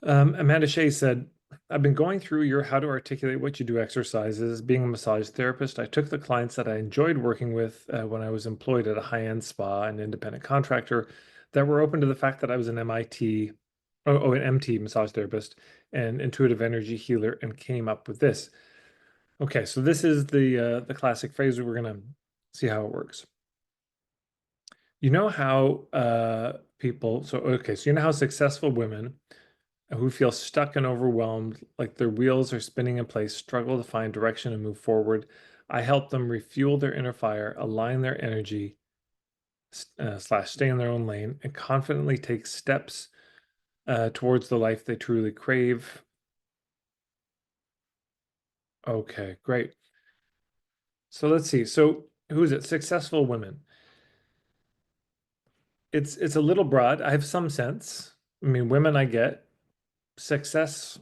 Amanda Shea said, I've been going through your how to articulate what you do exercises. Being a massage therapist, I took the clients that I enjoyed working with when I was employed at a high-end spa and independent contractor that were open to the fact that I was an an MT massage therapist and intuitive energy healer and came up with this. Okay, so this is the classic phrase. We're gonna see how it works. You know how so you know how successful women who feel stuck and overwhelmed, like their wheels are spinning in place, struggle to find direction and move forward. I help them refuel their inner fire, align their energy, slash stay in their own lane, and confidently take steps towards the life they truly crave. Okay, great. So let's see. So who is it? Successful women. It's a little broad. I have some sense. I mean, women I get. Success,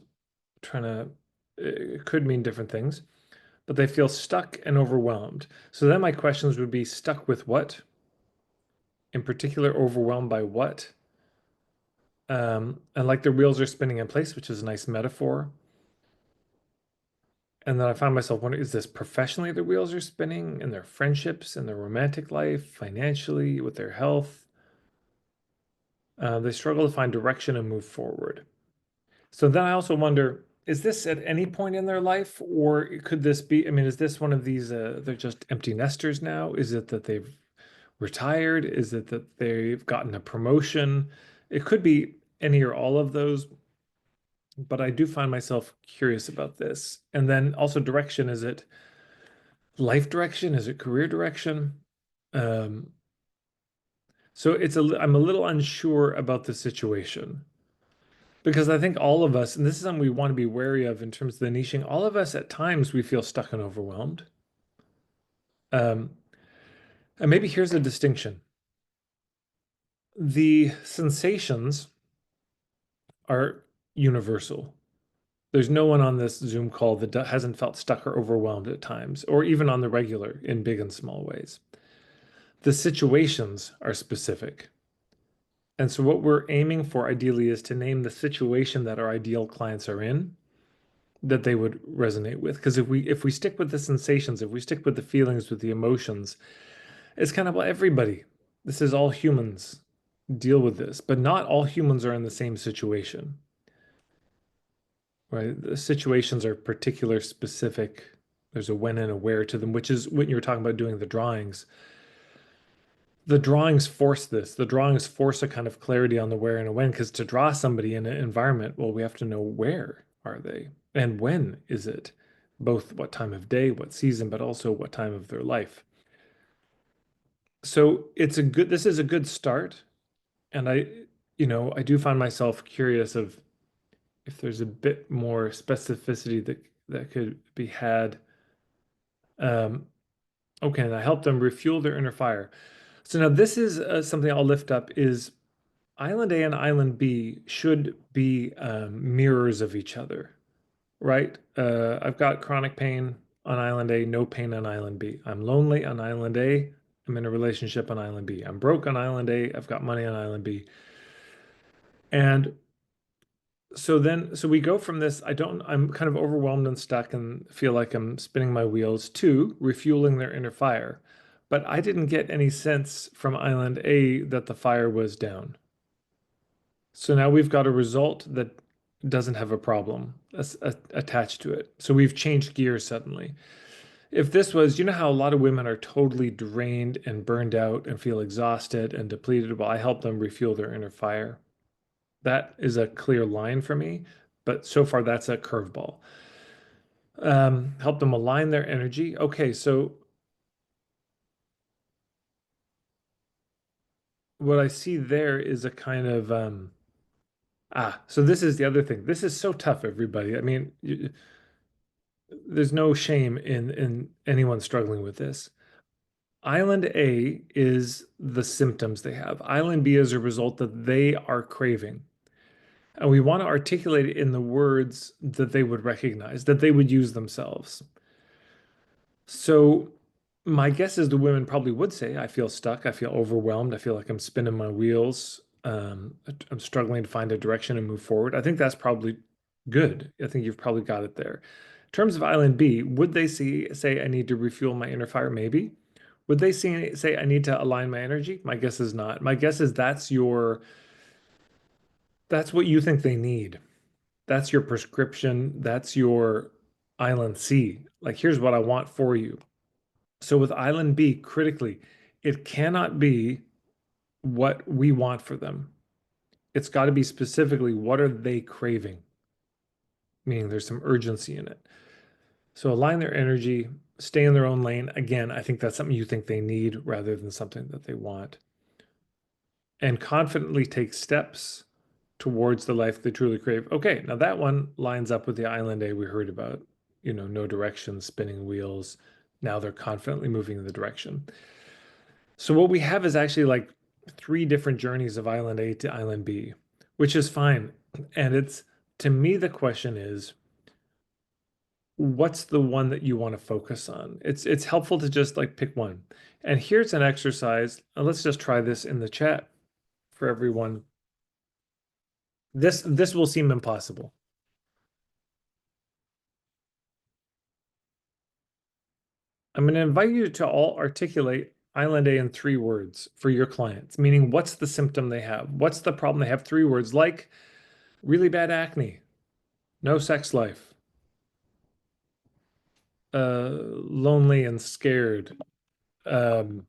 trying to, it could mean different things, but they feel stuck and overwhelmed. So then my questions would be stuck with what? In particular, overwhelmed by what? And like their wheels are spinning in place, which is a nice metaphor. And then I find myself wondering, is this professionally their wheels are spinning in their friendships, in their romantic life, financially, with their health? They struggle to find direction and move forward. So then I also wonder, is this at any point in their life, or could this be, I mean, is this one of these, they're just empty nesters now? Is it that they've retired? Is it that they've gotten a promotion? It could be any or all of those, but I do find myself curious about this. And then also direction, is it life direction? Is it career direction? Um, so I'm a little unsure about the situation. Because I think all of us, and this is something we want to be wary of in terms of the niching, all of us at times we feel stuck and overwhelmed. Um, and maybe here's a distinction. The sensations are universal. There's no one on this Zoom call that hasn't felt stuck or overwhelmed at times, or even on the regular in big and small ways. The situations are specific. And so what we're aiming for ideally is to name the situation that our ideal clients are in that they would resonate with. Because if we stick with the sensations, if we stick with the feelings, with the emotions, it's kind of well, everybody. This is all humans deal with this, but not all humans are in the same situation, right? The situations are particular, specific. There's a when and a where to them, which is when you were talking about doing the drawings. The drawings force this. The drawings force a kind of clarity on the where and a when, because to draw somebody in an environment, well, we have to know where are they and when is it, both what time of day, what season, but also what time of their life. So this is a good start. And I do find myself curious of if there's a bit more specificity that could be had. Um, okay, and I help them refuel their inner fire. So now this is something I'll lift up is Island A and Island B should be mirrors of each other, right? I've got chronic pain on Island A, no pain on Island B. I'm lonely on Island A. I'm in a relationship on Island B. I'm broke on Island A. I've got money on Island B. And so we go from this, I'm kind of overwhelmed and stuck and feel like I'm spinning my wheels to refueling their inner fire. But I didn't get any sense from Island A that the fire was down. So now we've got a result that doesn't have a problem attached to it. So we've changed gears suddenly. If this was, you know how a lot of women are totally drained and burned out and feel exhausted and depleted? Well, I help them refuel their inner fire. That is a clear line for me, but so far that's a curveball. Help them align their energy. Okay, so what I see there is a kind of so this is the other thing. This is so tough, everybody. I mean, there's no shame in anyone struggling with this. Island A is the symptoms they have. Island B is a result that they are craving. And we want to articulate it in the words that they would recognize, that they would use themselves. So my guess is the women probably would say, I feel stuck, I feel overwhelmed, I feel like I'm spinning my wheels. I'm struggling to find a direction and move forward. I think that's probably good. I think you've probably got it there. In terms of island B, would they say I need to refuel my inner fire? Maybe. Would they say I need to align my energy? My guess is not. My guess is that's what you think they need. That's your prescription. That's your island C. Like, here's what I want for you. So with island B, critically, it cannot be what we want for them. It's got to be specifically what are they craving, meaning there's some urgency in it. So align their energy, stay in their own lane. Again, I think that's something you think they need rather than something that they want. And confidently take steps towards the life they truly crave. Okay, now that one lines up with the island A we heard about, no direction, spinning wheels. Now they're confidently moving in the direction. So what we have is actually like three different journeys of island A to island B, which is fine. And to me, the question is, what's the one that you want to focus on? It's helpful to just like pick one. And here's an exercise. Let's just try this in the chat for everyone. This will seem impossible. I'm going to invite you to all articulate Island A in 3 words for your clients, meaning what's the symptom they have? What's the problem they have? 3 words like really bad acne, no sex life, lonely and scared. Um,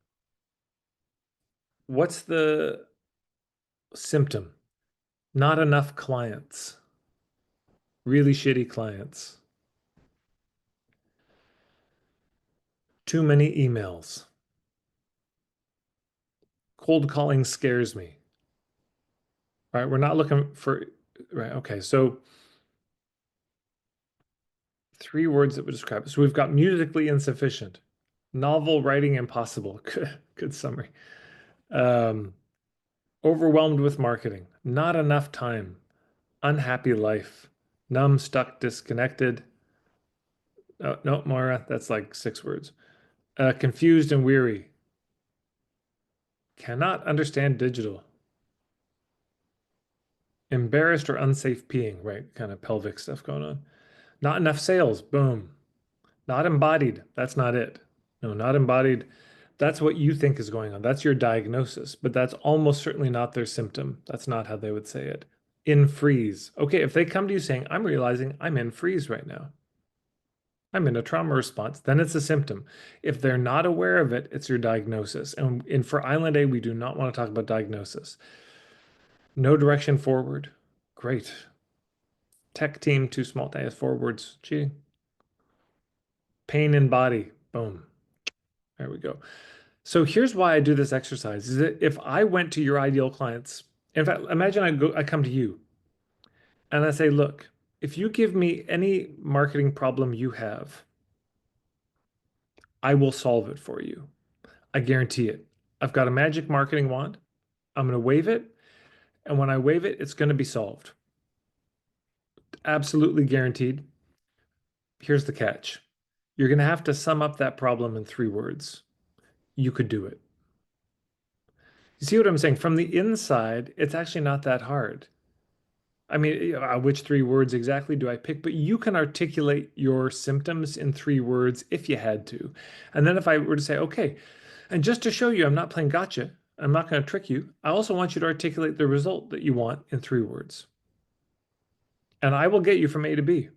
what's the symptom? Not enough clients, really shitty clients, too many emails, cold calling scares me. Right? We're not looking for, right? Okay, so 3 words that would describe it. So we've got musically insufficient, novel writing impossible. Good summary. Um, overwhelmed with marketing, not enough time, unhappy life, numb, stuck, disconnected. Oh, no, Moira, that's like 6 words. Confused and weary, cannot understand digital, embarrassed or unsafe peeing, right? Kind of pelvic stuff going on. Not enough sales, boom. Not embodied, that's not it. No, not embodied. That's what you think is going on. That's your diagnosis, but that's almost certainly not their symptom. That's not how they would say it. In freeze. Okay, if they come to you saying, I'm realizing I'm in freeze right now, I'm in a trauma response, then it's a symptom. If they're not aware of it, it's your diagnosis. And for Island A, we do not want to talk about diagnosis. No direction forward. Great. Tech team, too small. That has 4 words. Cheating. Pain in body. Boom. There we go. So here's why I do this exercise is that if I went to your ideal clients, in fact, imagine I come to you and I say, look, if you give me any marketing problem you have, I will solve it for you. I guarantee it. I've got a magic marketing wand. I'm going to wave it. And when I wave it, it's going to be solved. Absolutely guaranteed. Here's the catch. You're going to have to sum up that problem in 3 words. You could do it. You see what I'm saying? From the inside, it's actually not that hard. I mean, which 3 words exactly do I pick? But you can articulate your symptoms in 3 words if you had to. And then if I were to say, okay, and just to show you I'm not playing gotcha, I'm not going to trick you, I also want you to articulate the result that you want in 3 words. And I will get you from A to B.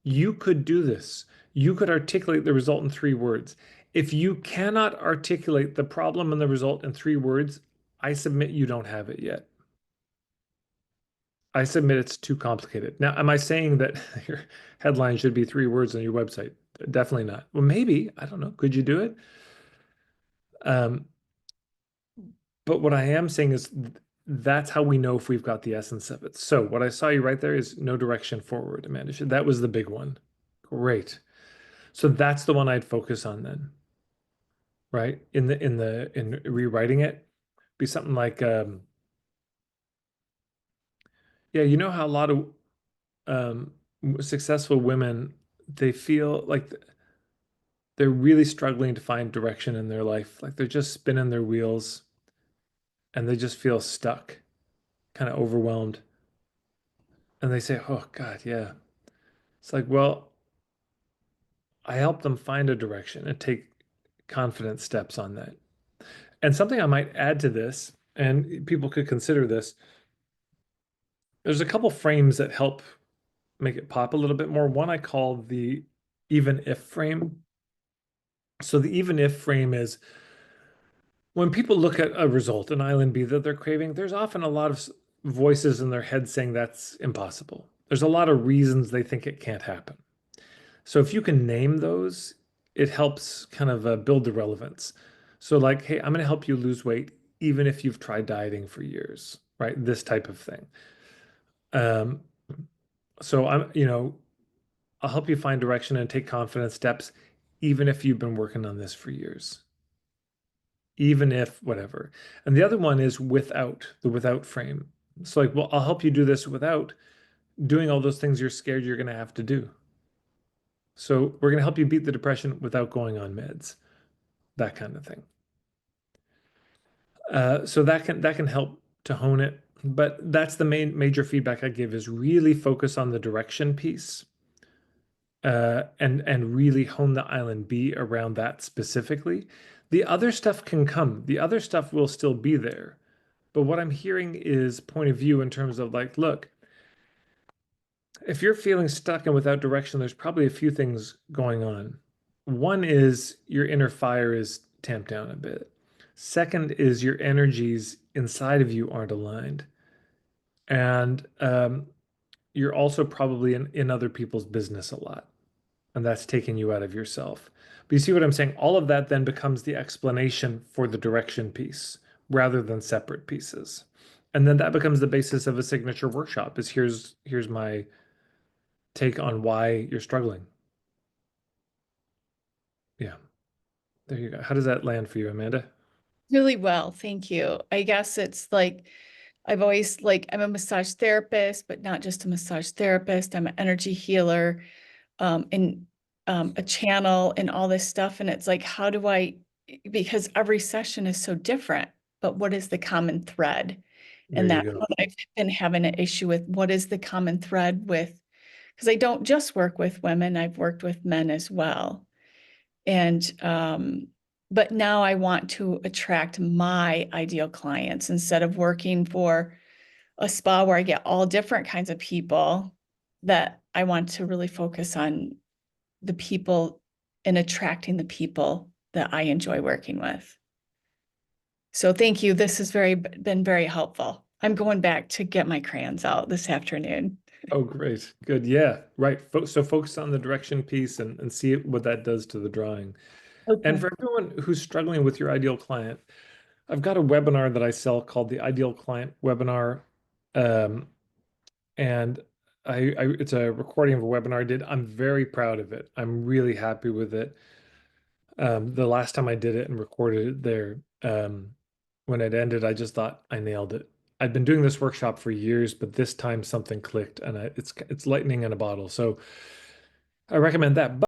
You could do this. You could articulate the result in 3 words. If you cannot articulate the problem and the result in 3 words, I submit you don't have it yet. I submit it's too complicated. Now, am I saying that your headline should be 3 words on your website? Definitely not. Well, maybe, I don't know. Could you do it? Um, but what I am saying is that's how we know if we've got the essence of it. So what I saw you right there is no direction forward, Amanda. That was the big one. Great. So that's the one I'd focus on then, right? In rewriting it, be something like, yeah, you know how a lot of um, successful women, they feel like they're really struggling to find direction in their life. Like they're just spinning their wheels. and they just feel stuck, kind of overwhelmed. And they say, "Oh God, yeah." It's like, well, I help them find a direction and take confident steps on that. And something I might add to this, and people could consider this, there's a couple frames that help make it pop a little bit more. One I call the even if frame. So the even if frame is when people look at a result, an island B that they're craving, there's often a lot of voices in their head saying that's impossible. There's a lot of reasons they think it can't happen. So if you can name those, it helps kind of build the relevance. So like, hey, I'm going to help you lose weight even if you've tried dieting for years, right? This type of thing. Um, so I'll help you find direction and take confident steps, even if you've been working on this for years, even if whatever. And the other one is without, the without frame. So like, well, I'll help you do this without doing all those things you're scared you're going to have to do. So we're going to help you beat the depression without going on meds, that kind of thing. So that can help to hone it. But that's the major feedback I give is really focus on the direction piece, and really hone the island B around that specifically. The other stuff can come. The other stuff will still be there. But what I'm hearing is point of view in terms of like, look, if you're feeling stuck and without direction, there's probably a few things going on. One is your inner fire is tamped down a bit. Second is your energies inside of you aren't aligned. And you're also probably in other people's business a lot. And that's taking you out of yourself. But you see what I'm saying? All of that then becomes the explanation for the direction piece rather than separate pieces. And then that becomes the basis of a signature workshop is here's my take on why you're struggling. Yeah, there you go. How does that land for you, Amanda? Really well, thank you. I guess it's like I've always like I'm a massage therapist, but not just a massage therapist. I'm an energy healer, and a channel and all this stuff. And it's like, how do I, because every session is so different, but what is the common thread? There And you that's go. what I've been having an issue with. What is the common thread with? Because I don't just work with women, I've worked with men as well. And but now I want to attract my ideal clients instead of working for a spa where I get all different kinds of people, that I want to really focus on the people and attracting the people that I enjoy working with. So thank you. This has been very helpful. I'm going back to get my crayons out this afternoon. Oh, great. Good. Yeah, right. So focus on the direction piece and see what that does to the drawing. And Okay. for everyone who's struggling with your ideal client, I've got a webinar that I sell called the Ideal Client Webinar. Um, and it's a recording of a webinar I did. I'm very proud of it. I'm really happy with it. The last time I did it and recorded it there, when it ended, I just thought I nailed it. I've been doing this workshop for years, but this time something clicked, and it's lightning in a bottle. So I recommend that.